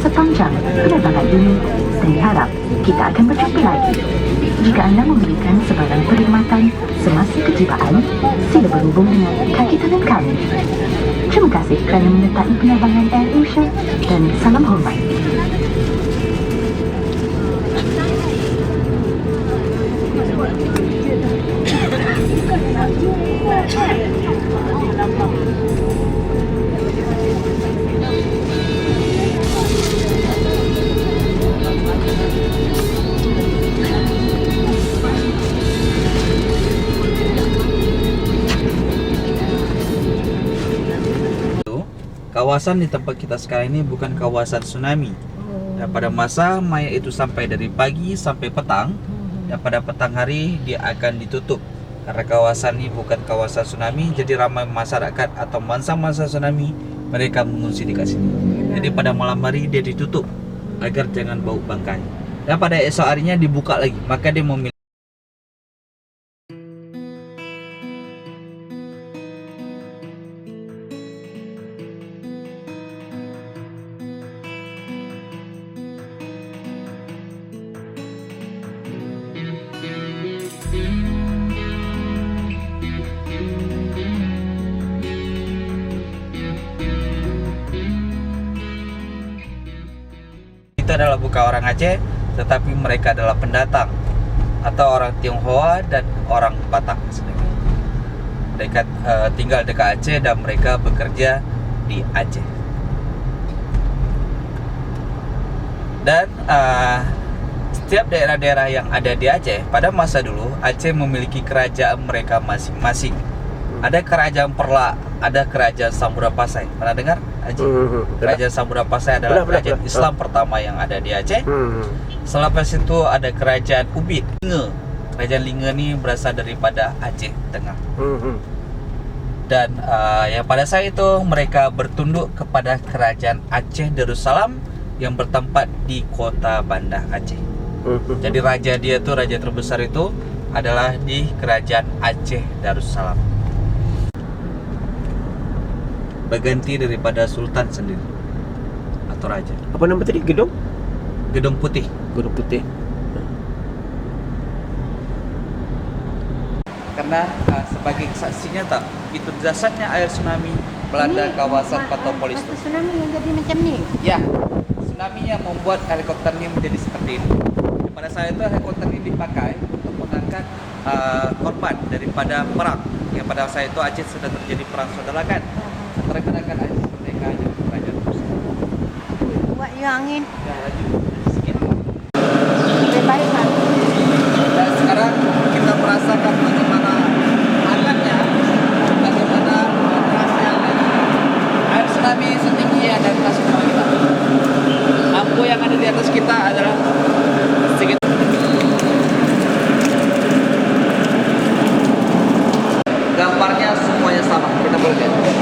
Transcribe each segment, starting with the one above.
sepanjang penerbangan ini dan harap kita akan berjumpa lagi. Jika anda memberikan sebarang perkhidmatan semasa kejibaan, sila berhubung dengan kaki tangan kami. Terima kasih kerana menyertai penerbangan AirAsia dan salam hormat. Kawasan di tempat kita sekarang ini bukan kawasan tsunami. Dan pada masa mayat itu sampai dari pagi sampai petang, dan pada petang hari dia akan ditutup. Karena kawasan ini bukan kawasan tsunami, jadi ramai masyarakat atau mangsa-mangsa tsunami mereka mengungsi di sini. Jadi pada malam hari dia ditutup agar jangan bau bangkai. Dan pada esok harinya dibuka lagi, maka dia memilih. Itu adalah bukan orang Aceh, tetapi mereka adalah pendatang atau orang Tionghoa dan orang Batak. Mereka tinggal dekat Aceh dan mereka bekerja di Aceh. Dan setiap daerah-daerah yang ada di Aceh pada masa dulu, Aceh memiliki kerajaan mereka masing-masing. Ada kerajaan Perlak, ada kerajaan Samudra Pasai. Pernah dengar Aceh? Kerajaan Samudra Pasai adalah kerajaan Islam pertama yang ada di Aceh. Selepas itu ada kerajaan Ubid, Linga. Kerajaan Linga ni berasal daripada Aceh Tengah. Dan yang pada saat itu mereka bertunduk kepada kerajaan Aceh Darussalam yang bertempat di kota Bandar Aceh. Jadi raja dia tu, raja terbesar itu adalah di kerajaan Aceh Darussalam. Berganti daripada sultan sendiri atau raja. Apa nama tadi? Gedung? Gedung Putih. Gedung Putih. Karena sebagai saksinya tak, itu dasarnya air tsunami melanda kawasan Patopolis itu. Tsunami yang jadi macam ni. Ya, tsunami yang membuat helikopter ini menjadi seperti ini. Pada saat itu helikopter ini dipakai untuk mengangkat korban daripada perang. Yang pada saat itu Aceh sudah terjadi perang saudara kan. Rekan-rekan Aceh mereka aja kerajaan tersebut. Buat you angin. Ya, laju sikit. Lebih baik kan. Dan sekarang kita merasakan bagaimana hangatnya, bagaimana terasa air tsunami setinggi yang ada di atas kepala kita. Lampu yang ada di atas kita adalah sedikit. Gambarnya semuanya sama, kita boleh lihat.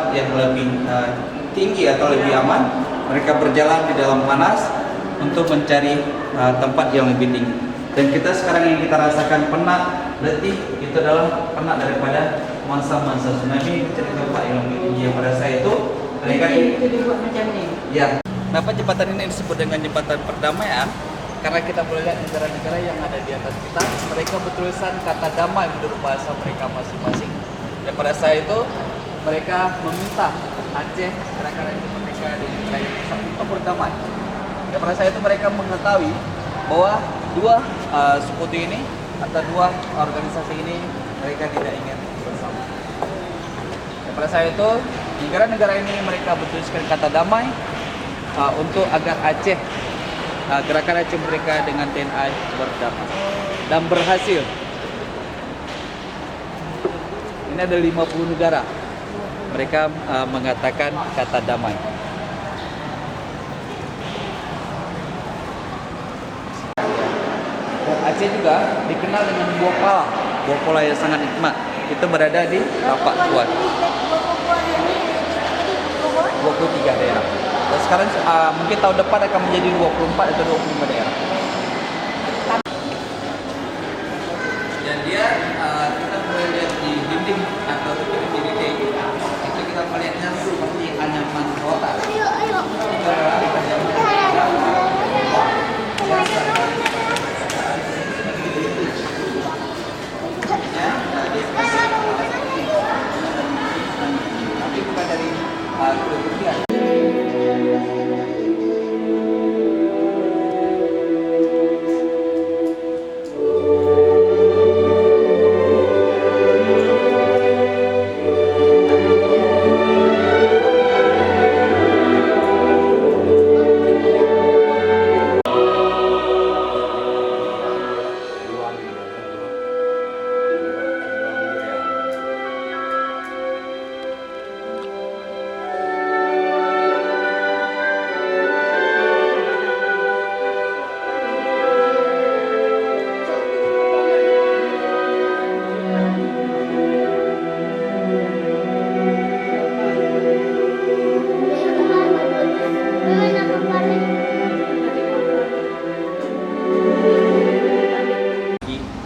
Yang lebih tinggi atau lebih aman, mereka berjalan di dalam panas untuk mencari tempat yang lebih tinggi. Dan kita sekarang yang kita rasakan penat, letih, itu adalah penat daripada mangsa-mangsa tsunami mencari tempat yang lebih tinggi. Yang pada saya itu mereka Itu dibuat macam ni. ya. Kenapa jembatan ini disebut dengan jembatan perdamaian? Karena kita boleh lihat negara-negara yang ada di atas kita, mereka bertulisan kata damai menurut bahasa mereka masing-masing. Dan pada saat itu mereka meminta Aceh, kerajaan mereka dan kerajaan Islam untuk berdamai. Dan pada saat itu mereka mengetahui bahwa dua sekutu ini atau dua organisasi ini mereka tidak ingin bersama. Dan pada saat itu negara-negara ini mereka bertuliskan kata damai untuk agar Aceh, gerakan Aceh mereka dengan TNI berdamai dan berhasil. Ini ada 50 negara. Mereka mengatakan kata damai. Dan Aceh juga dikenal dengan buah pala. Buah pala yang sangat nikmat. Itu berada di Tapak Tuan. 23 daerah. Dan sekarang mungkin tahun depan akan menjadi 24 atau 25 daerah. Dan dia kita boleh lihat di dinding atau di dinding itu kita melihatnya seperti anyaman kota. Itu adalah anyaman tapi bukan dari kemudian.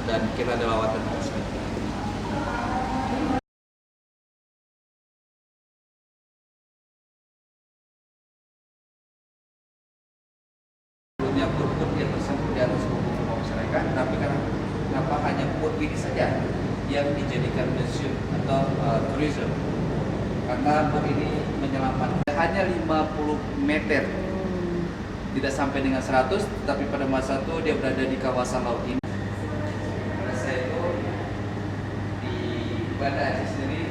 Dan kita ada lawatan ke sini. Punya put yang tersebut di atas buku masyarakat, tapi kenapa hanya put ini saja yang dijadikan museum atau tourism? Karena put ini menyelamatkan hanya 50 meter, tidak sampai dengan 100, tapi pada masa itu dia berada di kawasan laut ini. Pada saya itu di Banda Aceh sendiri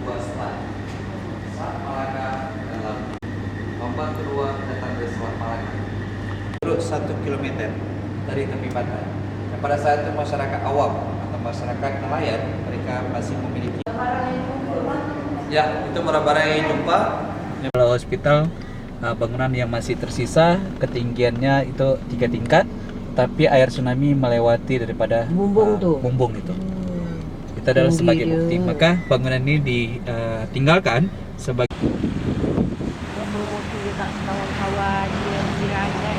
buat Selat Malaka dan Laut. Ombak kedua datang dari Selat Malaka. Terus 1 kilometer dari tepi pantai. Dan pada saat itu masyarakat awam atau masyarakat nelayan mereka masih memiliki. Ya, itu bara-bara yang jumpa. Kalau hospital bangunan yang masih tersisa ketinggiannya itu 3 tingkat, tapi air tsunami melewati daripada bumbung itu. Itu adalah sebagai bukti. Maka bangunan ini ditinggalkan sebagai kawan-kawan yang dirajai.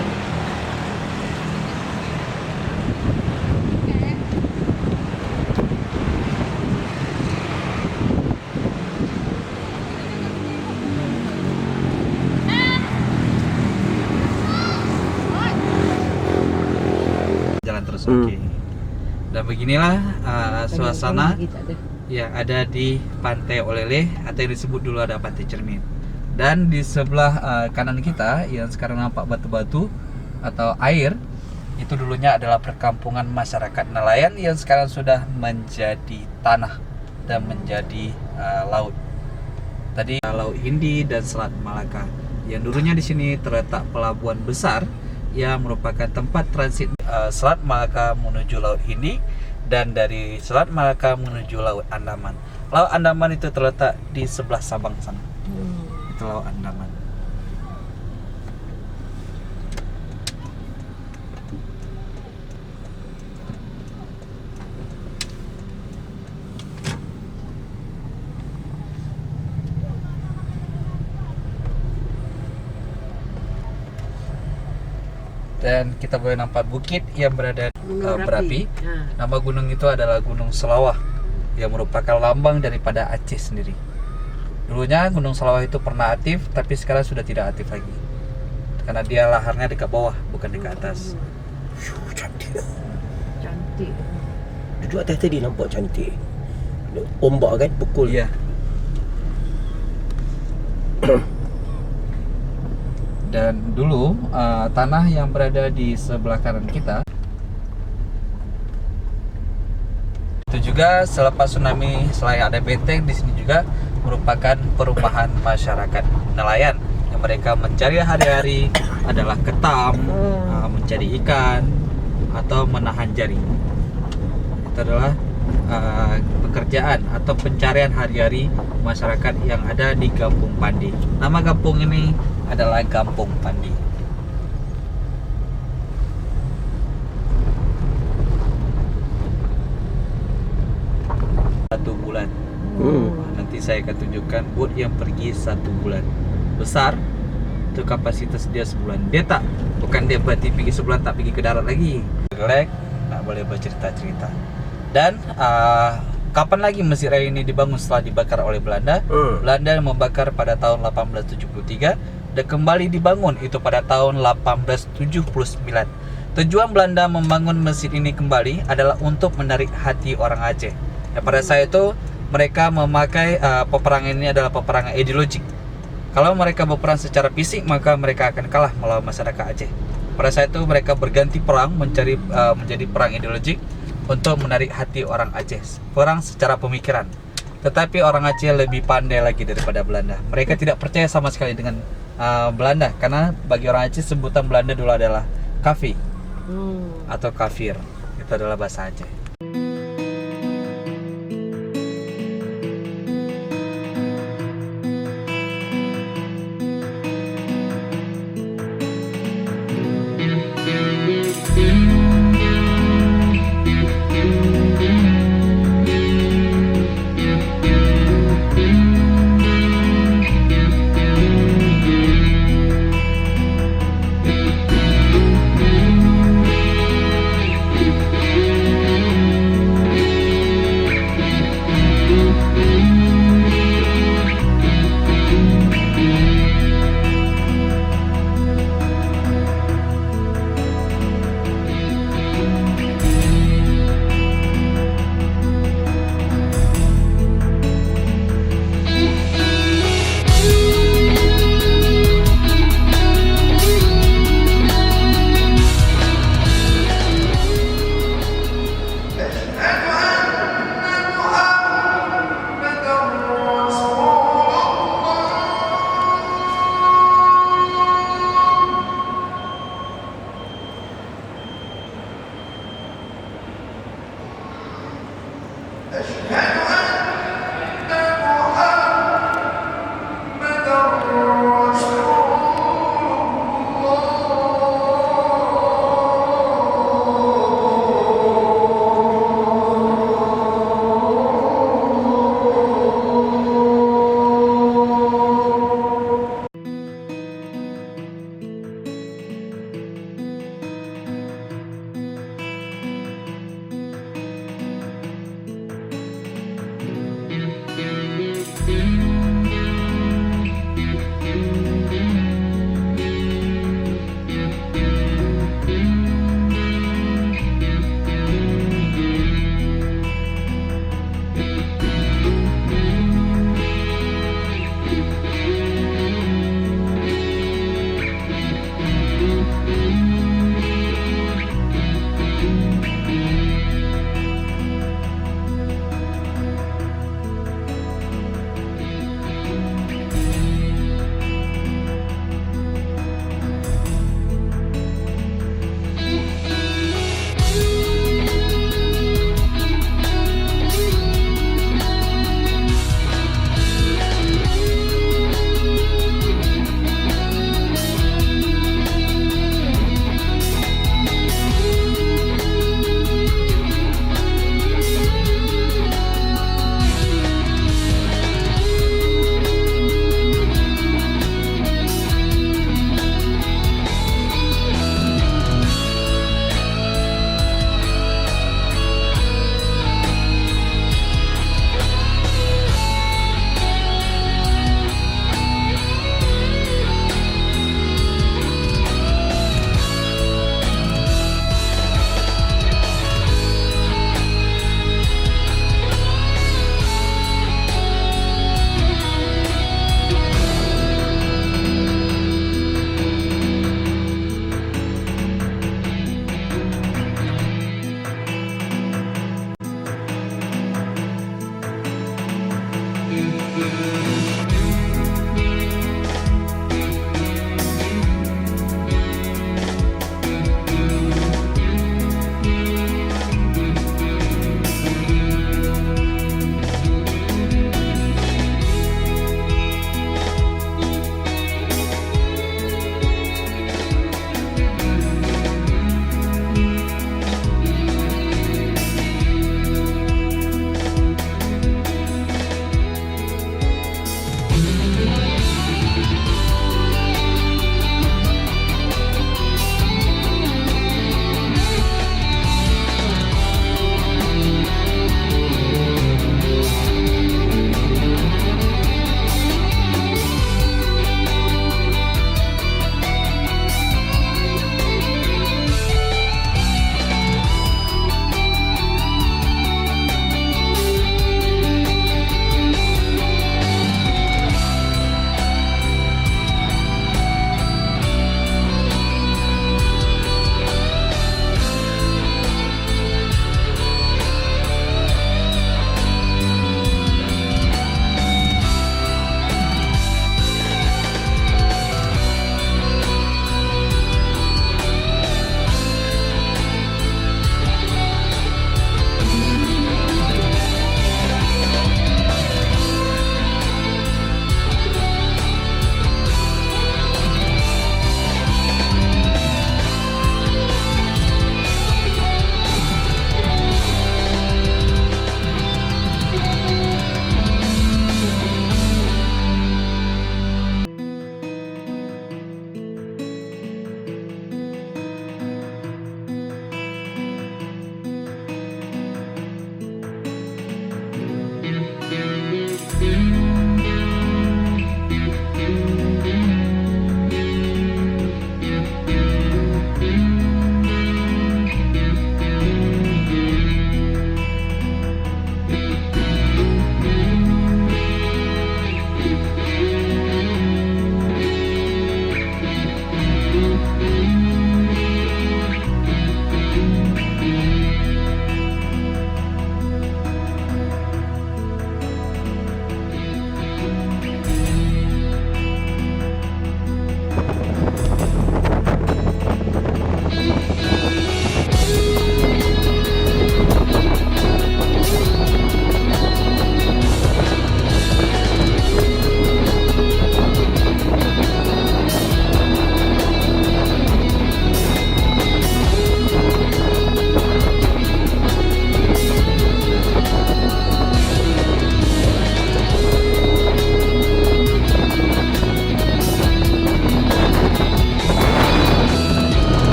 jalan terus. Oke. Dan beginilah suasana yang ada di Pantai Olele atau yang disebut dulu ada Pantai Cermin. Dan di sebelah kanan kita yang sekarang nampak batu-batu atau air, itu dulunya adalah perkampungan masyarakat nelayan yang sekarang sudah menjadi tanah dan menjadi laut. Tadi Laut Hindi dan Selat Malaka. Yang dulunya di sini terletak pelabuhan besar yang merupakan tempat transit Selat Malaka menuju Laut Hindi dan dari Selat Malaka menuju Laut Andaman. Laut Andaman itu terletak di sebelah Sabang sana. Itu Laut Andaman. Dan kita boleh nampak bukit yang berada berapi. Nama gunung itu adalah Gunung Selawah yang merupakan lambang daripada Aceh sendiri. Dulunya Gunung Selawah itu pernah aktif, tapi sekarang sudah tidak aktif lagi karena dia laharnya dekat bawah, bukan dekat atas. Cantik. Cantik. Duduk atas tadi nampak cantik. Ombak kan pukul. Iya. Dan dulu tanah yang berada di sebelah kanan kita itu juga selepas tsunami, selain ada benteng di sini juga merupakan perumahan masyarakat nelayan yang mereka mencari hari-hari adalah ketam, mencari ikan atau menahan jaring. Itu adalah pekerjaan atau pencarian hari-hari masyarakat yang ada di Kampung Pandi. Nama kampung ini adalah Kampung Pandi. Satu bulan. Nanti saya akan tunjukkan boat yang pergi 1 bulan. Besar, itu kapasitas dia sebulan. Bukan dia berarti pergi sebulan tak pergi ke darat lagi. Relax, tak boleh bercerita-cerita. Dan kapan lagi Masjid Raya ini dibangun setelah dibakar oleh Belanda? Belanda membakar pada tahun 1873 dan kembali dibangun itu pada tahun 1879. Tujuan Belanda membangun masjid ini kembali adalah untuk menarik hati orang Aceh. Pada saat itu mereka memakai peperangan ini adalah peperangan ideologik. Kalau mereka berperang secara fisik maka mereka akan kalah melawan masyarakat Aceh. Pada saat itu mereka berganti perang menjadi perang ideologik untuk menarik hati orang Aceh, perang secara pemikiran. Tetapi orang Aceh lebih pandai lagi daripada Belanda. Mereka tidak percaya sama sekali dengan Belanda karena bagi orang Aceh sebutan Belanda dulu adalah kafir atau kafir. Itu adalah bahasa Aceh.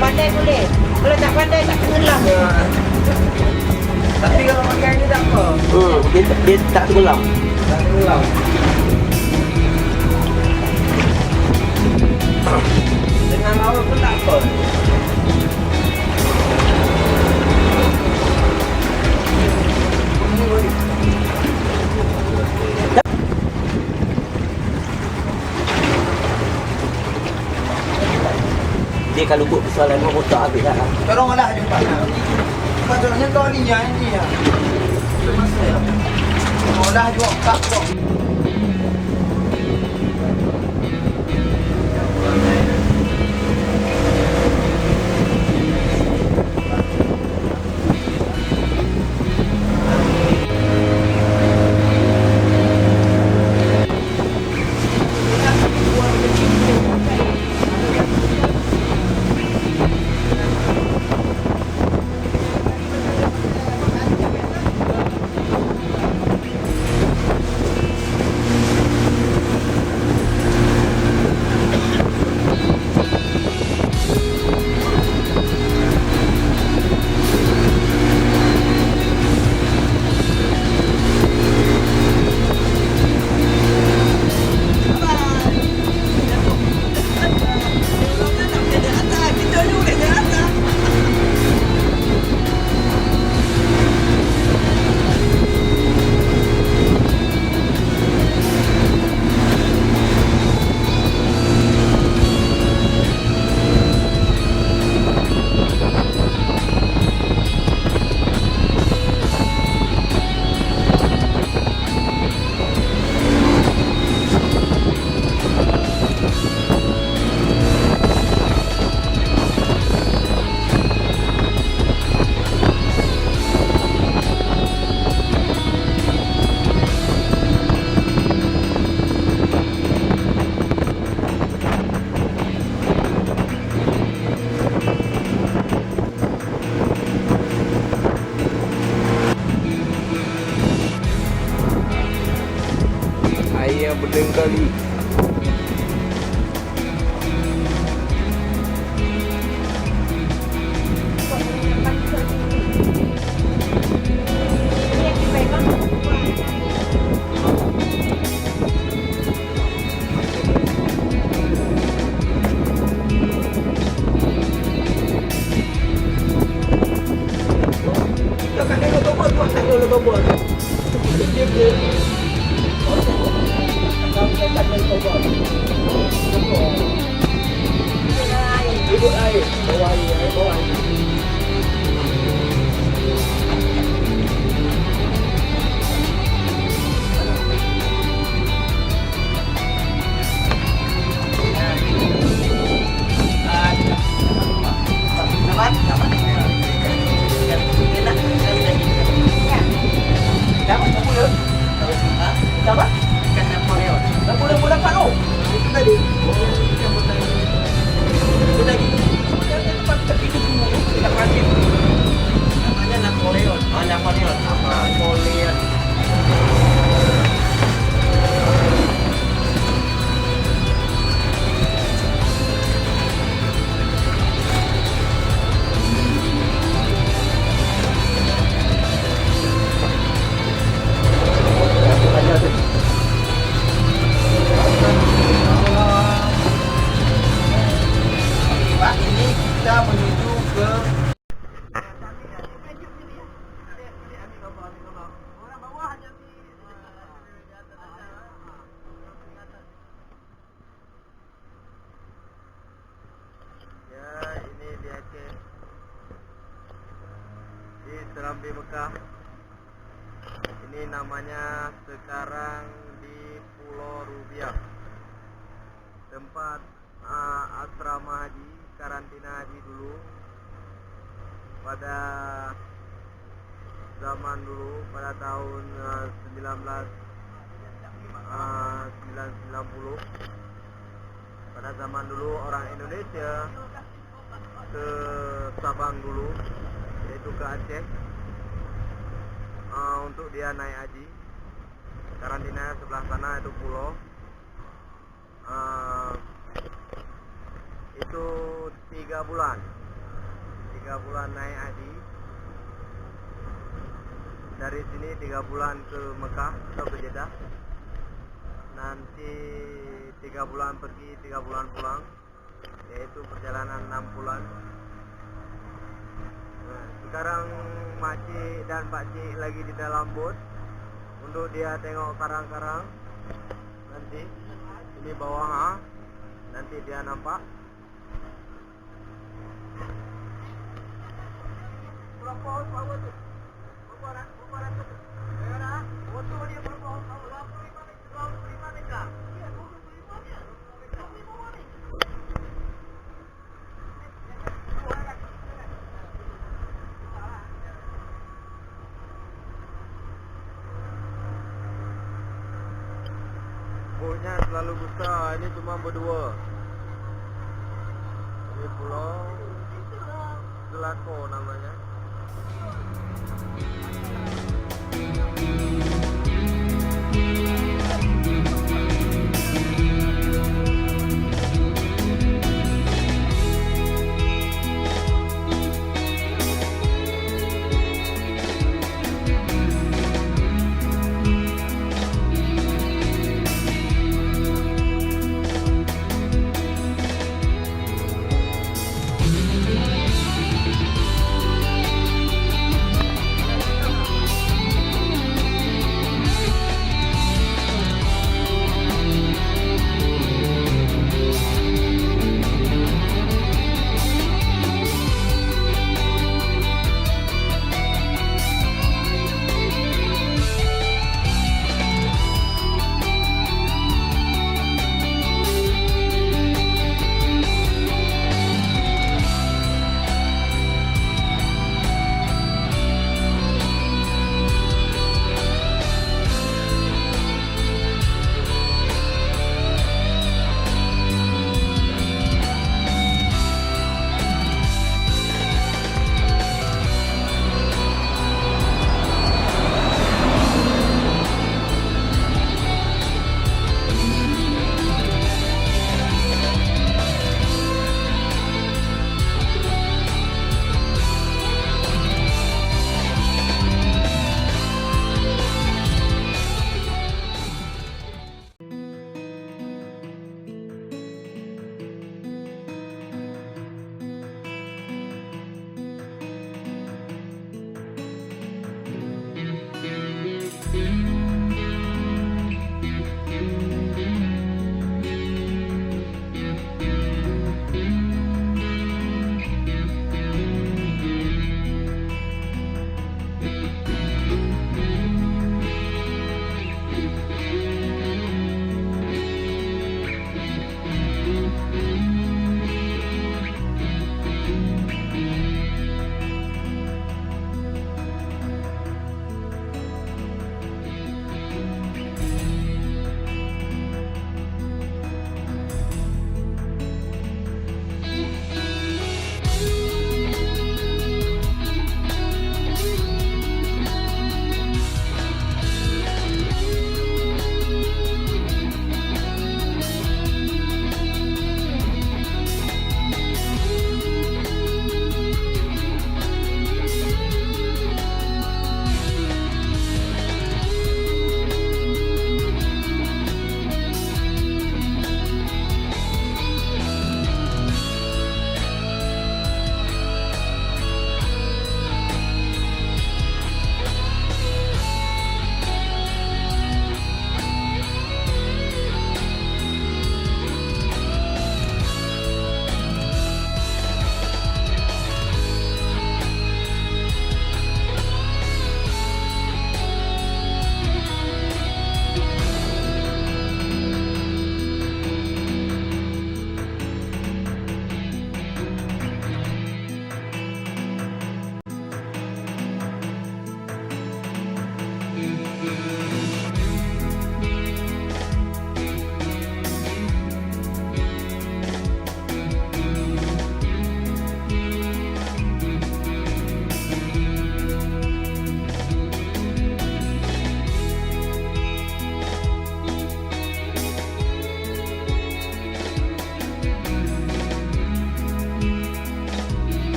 pandai boleh. Kalau tak pandai tak tenggelam. Tapi kalau pakai ini tak apa. Dia tak tenggelam. Tak tenggelam. Dengan laut pun tak apa. Dia kalau buat persoalan rumah motor habis dah. Tolong lah jumpa. Patutnya kau ni ya ini ya. Semasa ya. Kau dah juga tak kok. Air bedeng kali. Serambi Mekah. Ini namanya sekarang di Pulau Rubiah, tempat asrama haji, karantina haji dulu pada zaman dulu, pada tahun 1990. Pada zaman dulu orang Indonesia ke Sabang dulu, yaitu ke Aceh, untuk dia naik haji. Karantina sebelah sana itu pulau, itu 3 bulan. 3 bulan naik haji. Dari sini 3 bulan ke Mekah atau ke Jeddah. Nanti 3 bulan pergi, 3 bulan pulang, yaitu perjalanan 6 bulan. Nah, sekarang makcik dan pakcik lagi di dalam bot untuk dia tengok karang-karang. Nanti ini bawah, nanti dia nampak. Botnya selalu besar, ini cuma berdua. Ini pulau Zelako namanya.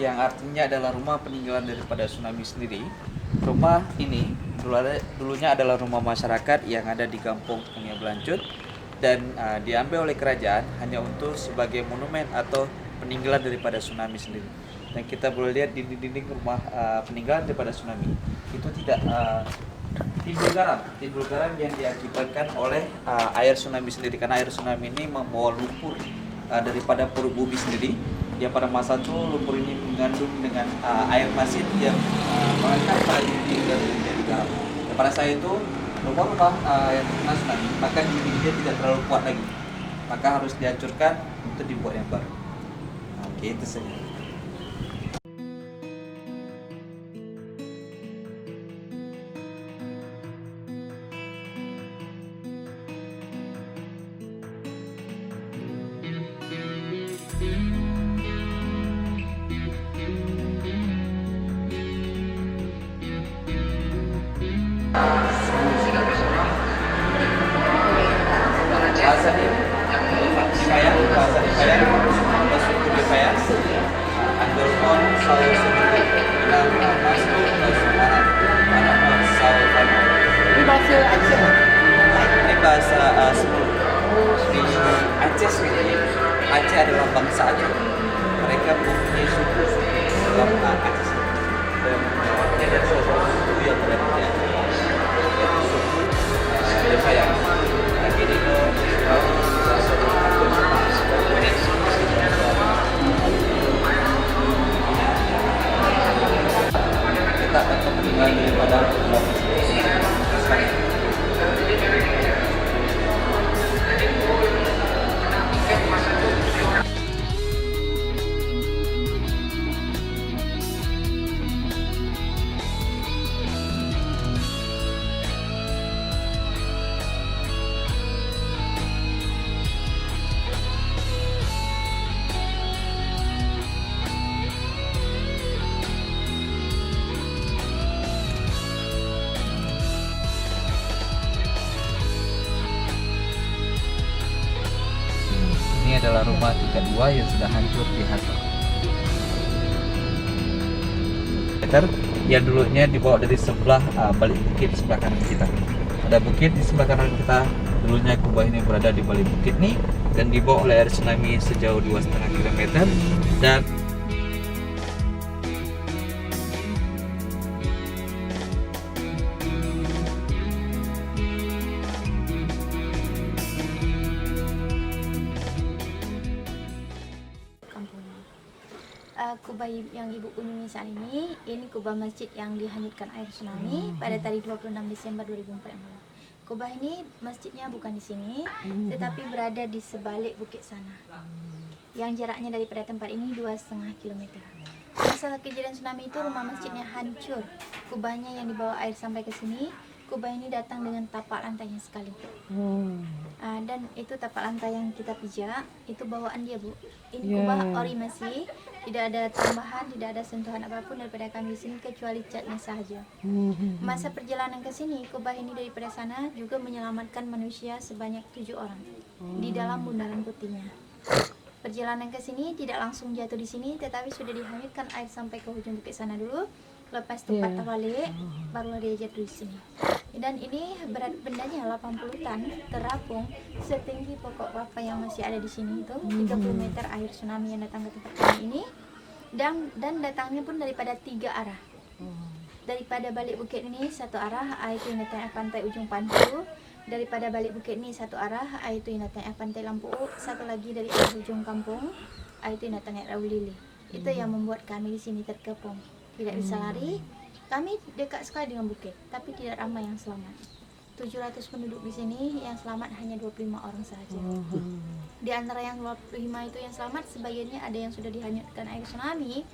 yang artinya adalah rumah peninggalan daripada tsunami sendiri. Rumah ini dulunya adalah rumah masyarakat yang ada di Kampung Sungai Belancut dan diambil oleh kerajaan hanya untuk sebagai monumen atau peninggalan daripada tsunami sendiri. Dan kita boleh lihat di dinding rumah peninggalan daripada tsunami itu tidak timbul garam yang diakibatkan oleh air tsunami sendiri, karena air tsunami ini membawa lumpur daripada perut bumi sendiri, yang pada masa itu lumpur ini mengandung dengan air pasir yang mengangkat pada dinding dan menjadi garam. Dan pada saat itu rumah-rumah yang terkena tsunami maka dindingnya tidak terlalu kuat lagi, maka harus dihancurkan untuk dibuat yang baru. Oke, itu saja. Bahasa suku Dipayang, Andorpon, Sao Sebutu, Bilang, Masuk, Semarang, Manapon, Sao Fano. Ini bahasa Aceh. Ini bahasa Sebelum. Di Aceh sendiri, Aceh adalah bangsa Aceh. Mereka mempunyai suku dalam Aceh sendiri. Dan ini adalah salah satu suku yang berada di Aceh. Yaitu suku Dipayang. Lagi di kita akan meninggal daripada ini adalah rumah tingkat 2 yang sudah hancur di hantam. Yang dulunya dibawa dari sebelah balik bukit di sebelah kanan kita. Ada bukit di sebelah kanan kita. Dulunya kubah ini berada di balik bukit ini dan dibawa oleh air tsunami sejauh 2,5 km dan Kubah yang Ibu kunjungi saat ini kubah masjid yang dihanyutkan air tsunami pada tanggal 26 Desember 2014. Kubah ini masjidnya bukan di sini, tetapi berada di sebalik bukit sana, yang jaraknya daripada tempat ini 2,5 km. Masa kejadian tsunami itu rumah masjidnya hancur, kubahnya yang dibawa air sampai ke sini. Kubah ini datang dengan tapak lantainya sekali. Dan itu tapak lantai yang kita pijak, itu bawaan dia, Bu. Ini kubah ori masih, tidak ada tambahan, tidak ada sentuhan apapun daripada kami di sini kecuali catnya sahaja. Masa perjalanan ke sini, kubah ini daripada sana juga menyelamatkan manusia sebanyak 7 orang di dalam bundaran putihnya. Perjalanan ke sini tidak langsung jatuh di sini, tetapi sudah dihanyutkan air sampai ke ujung bukit sana dulu. Lepas itu patah balik, barulah dia jatuh di sini. Dan ini berat bendanya 80 ton, terapung setinggi pokok kelapa yang masih ada di sini itu 30 meter air tsunami yang datang ke tempat kami ini. Dan datangnya pun daripada 3 arah. Daripada balik bukit ini satu arah, air itu yang datang pantai ujung Pantu. Daripada balik bukit ini satu arah, air itu yang datang pantai Lampu. Satu lagi dari ujung kampung, air itu yang datang Raul Lili. Itu yang membuat kami di sini terkepung. Tidak bisa lari. Kami dekat sekali dengan bukit, tapi tidak ramai yang selamat. 700 penduduk di sini, yang selamat hanya 25 orang saja. Di antara yang 25 itu yang selamat, sebagiannya ada yang sudah dihanyutkan air tsunami,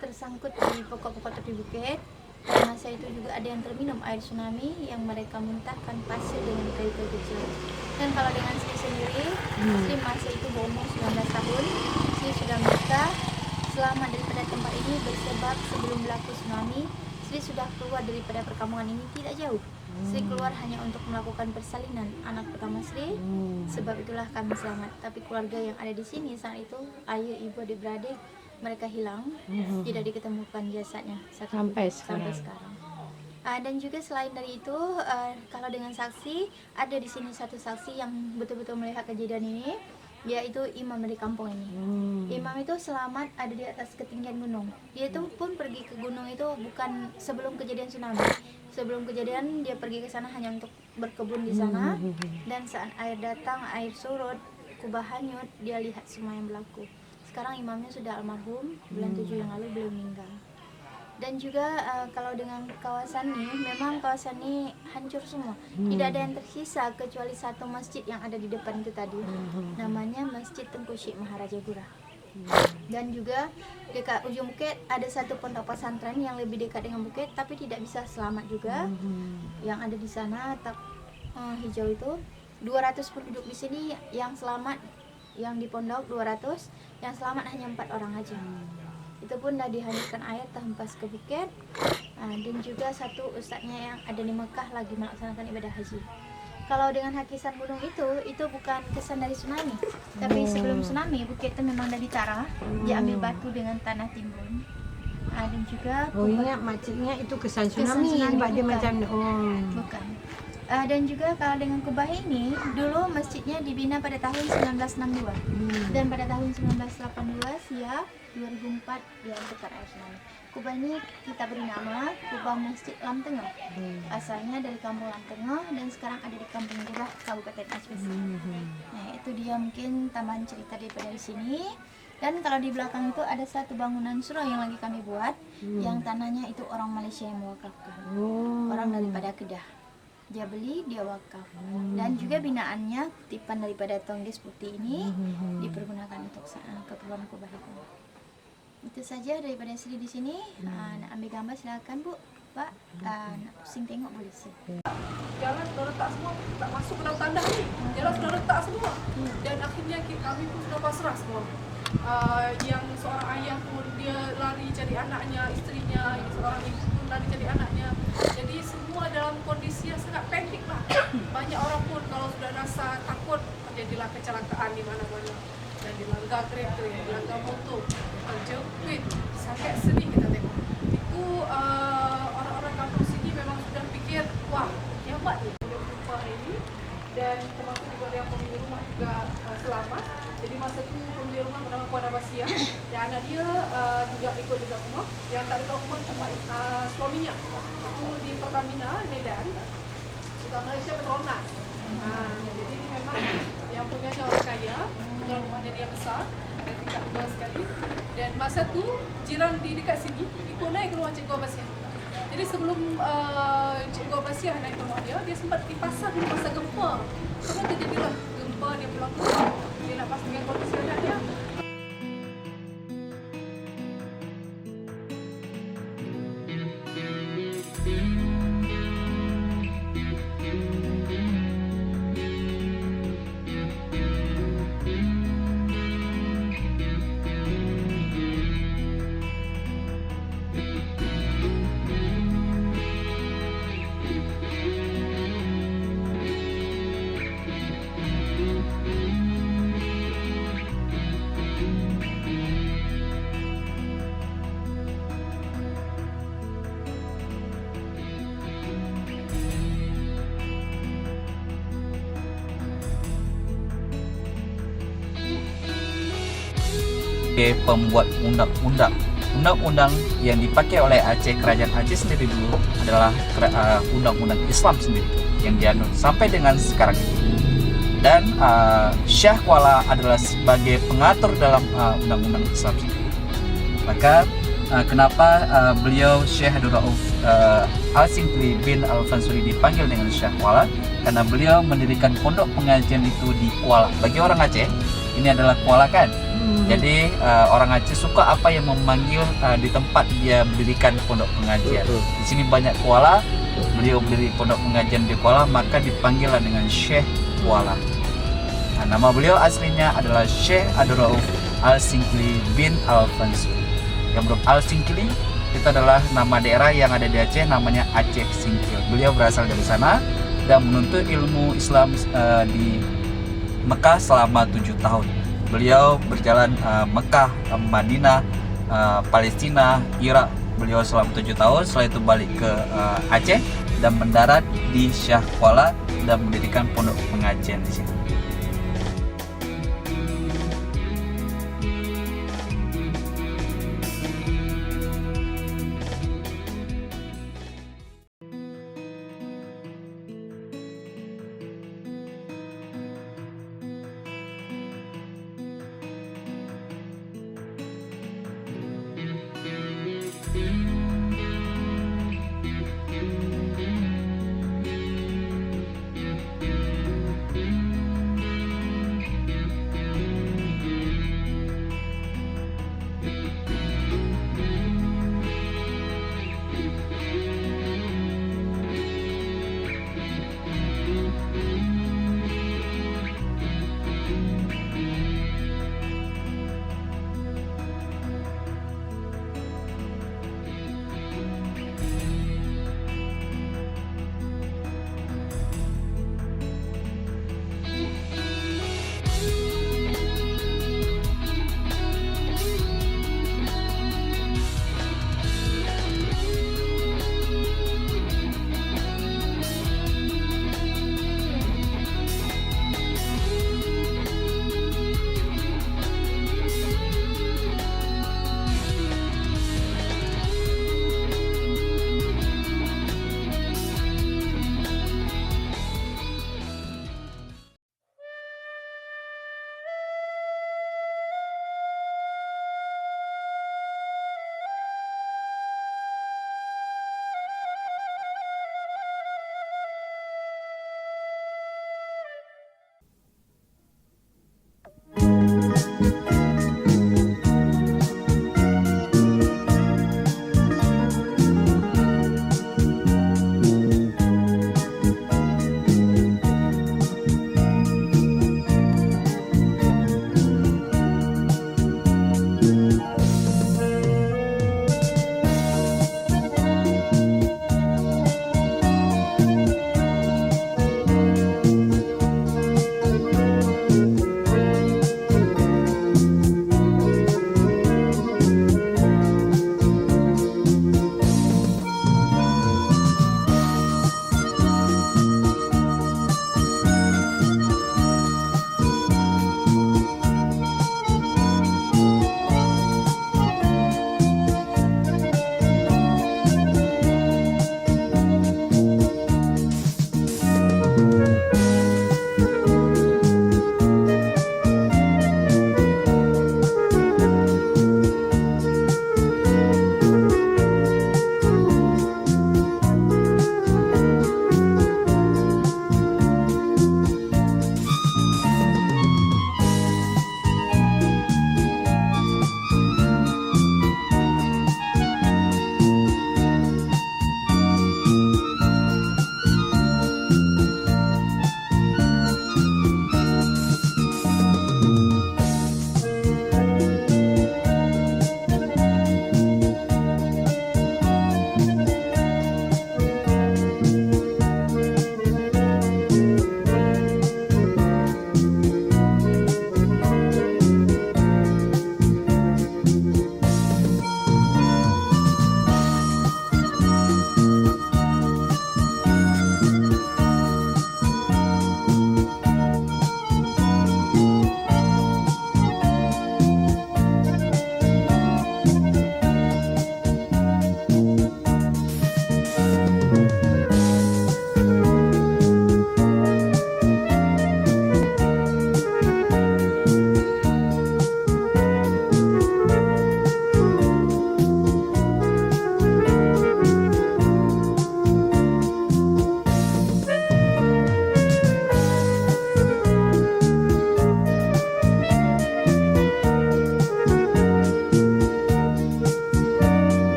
tersangkut di pokok-pokok tepi bukit. Dan masa itu juga ada yang terminum air tsunami yang mereka muntahkan pasir dengan kayu-kayu kecil. Dan kalau dengan Sri sendiri, Sri masa itu berumur 19 tahun, Sri sudah menikah. Selamat daripada tempat ini bersebab sebelum berlaku tsunami, Sri sudah keluar daripada perkampungan ini tidak jauh. Sri keluar hanya untuk melakukan persalinan anak pertama Sri, sebab itulah kami selamat. Tapi keluarga yang ada di sini saat itu, ayah, ibu, adik-beradik, mereka hilang, tidak diketemukan jasadnya Sampai sampai sekarang. sekarang. Dan juga selain dari itu, kalau dengan saksi, ada di sini satu saksi yang betul-betul melihat kejadian ini, yaitu imam dari kampung ini. Imam itu selamat ada di atas ketinggian gunung. Dia itu pun pergi ke gunung itu bukan sebelum kejadian tsunami. Sebelum kejadian dia pergi ke sana hanya untuk berkebun di sana. Dan saat air datang, air surut, kubah hanyut, dia lihat semua yang berlaku. Sekarang imamnya sudah almarhum, bulan 7 yang lalu beliau meninggal. Dan juga kalau dengan kawasan ini, memang kawasan ini hancur semua. Tidak ada yang tersisa kecuali satu masjid yang ada di depan itu tadi. Namanya Masjid Tengku Syekh Maharaja Gurah. Dan juga dekat ujung bukit ada satu pondok pesantren yang lebih dekat dengan bukit, tapi tidak bisa selamat juga. Yang ada di sana hijau itu 200 penduduk di sini yang selamat, yang di pondok 200, yang selamat hanya 4 orang aja. Itu pun dah dihanyutkan air terhempas ke bukit. Dan juga satu ustaznya yang ada di Mekah lagi melaksanakan ibadah haji. Kalau dengan hakisan gunung itu bukan kesan dari tsunami, tapi sebelum tsunami bukit itu memang dah ditarah, diambil batu dengan tanah timbun. Dan juga Oh ingat maksudnya itu kesan tsunami, tsunami, sebab dia bukan. macam Bukan. Dan juga kalau dengan kubah ini, dulu masjidnya dibina pada tahun 1962. Dan pada tahun 1918 ya 2004 dia dekat air tsunami. Kubah ini kita beri nama Kubah Masjid Lam Tengah. Asalnya dari kampung Lam Tengah dan sekarang ada di Kampung Gurah, Kabupaten Aceh Besar. Nah, itu dia mungkin tambahan cerita daripada di sini. Dan kalau di belakang itu ada satu bangunan surau yang lagi kami buat, yang tanahnya itu orang Malaysia yang mewakafkan. Orang daripada Kedah. Dia beli, dia wakaf. Dan juga binaannya kutipan daripada Tonggis Putih ini dipergunakan untuk keperluan kubah itu. Itu saja daripada sini di sini. Nak ambil gambar silakan Bu, Pak. Nak pusing tengok boleh sih. Jalan sudah retak semua, tak masuk ke dalam tanah ni. Jalan sudah retak semua. Dan akhirnya kami pun sudah pasrah semua. Yang seorang ayah pun dia lari cari anaknya, isterinya, yang seorang ibu pun lari cari anaknya. Jadi semua dalam kondisi yang sangat panik lah. Banyak orang pun kalau sudah rasa takut, terjadilah kecelakaan di mana-mana. Dan dilanggar kereta, dilanggar motor, terjepit. Sangat sedih kita tengok. Itu orang-orang kampung sini memang sudah fikir, wah, hebat ni boleh berjumpa hari ini. Dan termasuk juga yang pemilik rumah juga selamat. Jadi masa tu pemilik rumah bernama Puan Abasia dan anak dia juga ikut dekat rumah. Yang tak dekat rumah cuma suaminya. Itu di Pertamina, Medan. Sudah Malaysia Petronas. Jadi ini memang yang punyanya orang kaya. Tuan rumahnya dia besar dan tingkat 2 sekali. Dan masa tu jiran di dekat sini ikut naik ke rumah Cikgu Abasia. Jadi sebelum Cikgu Abasia naik ke rumah dia sempat dipasang di masa gempa. Sebab terjadilah gempa, dia pulang rumah. Dia nak pasangkan kondisi anak dia. Pembuat undang-undang. Undang-undang yang dipakai oleh Aceh, kerajaan Aceh sendiri dulu adalah undang-undang Islam sendiri yang dianut sampai dengan sekarang ini. Dan Syah Kuala adalah sebagai pengatur dalam undang-undang Islam sendiri. Maka kenapa beliau Syekh Abdul Rauf Al-Singkli bin Al-Fansuri dipanggil dengan Syah Kuala? Karena beliau mendirikan pondok pengajian itu di Kuala. Bagi orang Aceh, ini adalah Kuala kan? Jadi orang Aceh suka apa yang memanggil di tempat dia mendirikan pondok pengajian. Di sini banyak Kuala, beliau berdiri pondok pengajian di Kuala, maka dipanggillah dengan Syekh Kuala. Nama beliau aslinya adalah Syekh Abdul Rauf Al-Singkli bin Al-Fansuri. Yang Rauf Al-Singkli itu adalah nama daerah yang ada di Aceh, namanya Aceh Singkil. Beliau berasal dari sana dan menuntut ilmu Islam di Mekah selama 7 tahun. Beliau berjalan Mekah, Madinah, Palestina, Irak. Beliau selama 7 tahun. Setelah itu balik ke Aceh dan mendarat di Syah Kuala dan mendirikan pondok pengajian di sini.